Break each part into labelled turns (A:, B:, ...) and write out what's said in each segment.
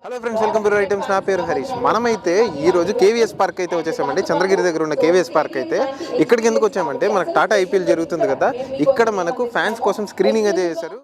A: Hello friends, welcome to items. నా పేరు హరీష్. మనమైతే ఈరోజు కేవీఎస్ పార్క్ అయితే వచ్చేసామండి. చంద్రగిరి దగ్గర ఉన్న కేవీఎస్ పార్క్ అయితే ఇక్కడికి ఎందుకు వచ్చామంటే మనకు టాటా ఐపీఎల్ జరుగుతుంది కదా, ఇక్కడ మనకు ఫ్యాన్స్ కోసం స్క్రీనింగ్ అయితే చేశారు.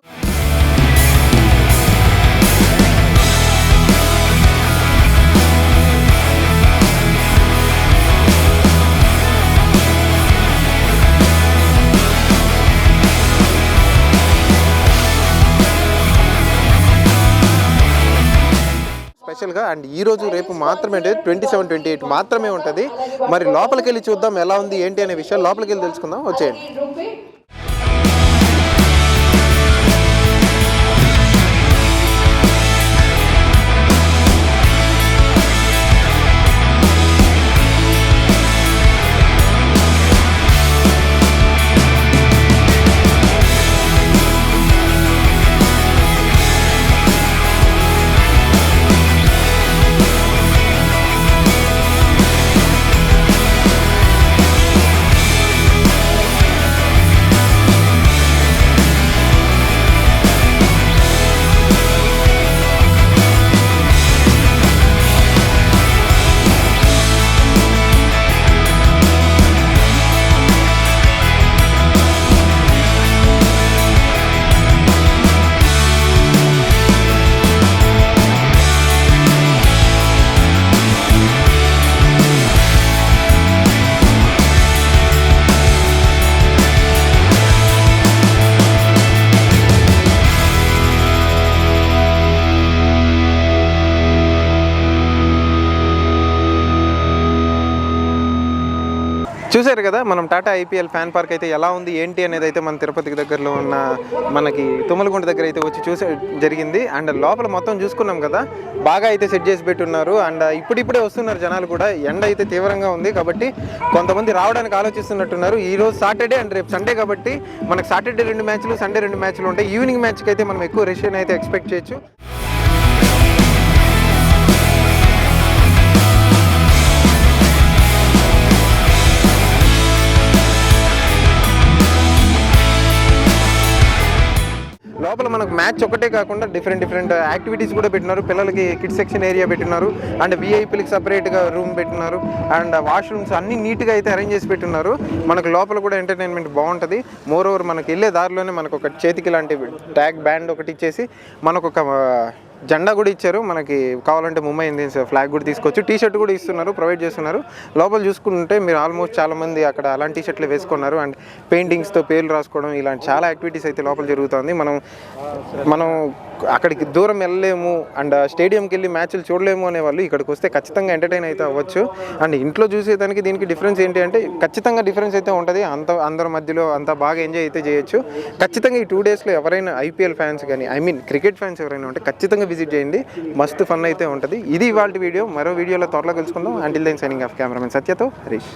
A: స్పెషల్గా అండ్ ఈ రోజు రేపు మాత్రమే 27, 28 మాత్రమే ఉంటుంది. మరి లోపలికి వెళ్ళి చూద్దాం ఎలా ఉంది ఏంటి అనే విషయాలు లోపలికి వెళ్ళి తెలుసుకుందాం. వచ్చేయండి. చూసారు కదా మనం టాటా ఐపీఎల్ ఫ్యాన్ పార్క్ అయితే ఎలా ఉంది ఏంటి అనేది అయితే మన తిరుపతికి దగ్గరలో ఉన్న మనకి తుమ్మలగుంట దగ్గర అయితే వచ్చి చూసే జరిగింది. అండ్ లోపల మొత్తం చూసుకున్నాం కదా, బాగా అయితే సెట్ చేసి పెట్టున్నారు. అండ్ ఇప్పుడిప్పుడే వస్తున్నారు జనాలు కూడా. ఎండ అయితే తీవ్రంగా ఉంది కాబట్టి కొంతమంది రావడానికి ఆలోచిస్తున్నట్టున్నారు. ఈ రోజు సాటర్డే అండ్ రేపు సండే కాబట్టి మనకు సాటర్డే 2 మ్యాచ్లు, సండే 2 మ్యాచ్లు ఉంటాయి. ఈవినింగ్ మ్యాచ్కి అయితే మనం ఎక్కువ రష్ అయితే ఎక్స్పెక్ట్ చేయొచ్చు. లోపల మనకు మ్యాచ్ ఒకటే కాకుండా డిఫరెంట్ యాక్టివిటీస్ కూడా పెట్టినారు. పిల్లలకి కిడ్స్ సెక్షన్ ఏరియా పెట్టినారు. అండ్ వీఐపీలకి సపరేట్గా రూమ్ పెట్టినారు. అండ్ వాష్రూమ్స్ అన్ని నీట్గా అయితే అరేంజ్ చేసి పెట్టినారు. మనకు లోపల కూడా ఎంటర్టైన్మెంట్ బాగుంటుంది. మోర్ ఓవర్ మనకి వెళ్ళే దారిలోనే మనకు ఒక చేతికి లాంటి ట్యాగ్ బ్యాండ్ ఒకటి ఇచ్చేసి మనకు ఒక జెండా కూడా ఇచ్చారు. మనకి కావాలంటే ముంబై ఇండియన్స్ ఫ్లాగ్ కూడా తీసుకోవచ్చు. టీ షర్ట్ కూడా ఇస్తున్నారు, ప్రొవైడ్ చేస్తున్నారు. లోపల చూసుకుంటే మీరు ఆల్మోస్ట్ చాలామంది అక్కడ అలాంటి టీ షర్ట్లు వేసుకున్నారు. అండ్ పెయింటింగ్స్తో పేర్లు రాసుకోవడం ఇలాంటి చాలా యాక్టివిటీస్ అయితే లోపల జరుగుతుంది. మనం అక్కడికి దూరం వెళ్ళలేము అండ్ స్టేడియంకి వెళ్ళి మ్యాచ్లు చూడలేము అనే వాళ్ళు ఇక్కడికి వస్తే ఖచ్చితంగా ఎంటర్టైన్ అయితే అవ్వచ్చు. అండ్ ఇంట్లో చూసేదానికి దీనికి డిఫరెన్స్ ఏంటి అంటే ఖచ్చితంగా డిఫరెన్స్ అయితే ఉంటుంది. అందరి మధ్యలో అంత బాగా ఎంజాయ్ అయితే చేయొచ్చు. ఖచ్చితంగా ఈ 2 డేస్లో ఎవరైనా ఐపీఎల్ ఫ్యాన్స్ కానీ క్రికెట్ ఫ్యాన్స్ ఎవరైనా ఉంటే ఖచ్చితంగా విజిట్ చేయండి. మస్తు ఫన్ అయితే ఉంటుంది. ఇది ఇవాళ వీడియో. మరో వీడియోలో త్వరలో కలుసుకుందాం. Until then signing off cameraman సత్యతో హరీష్.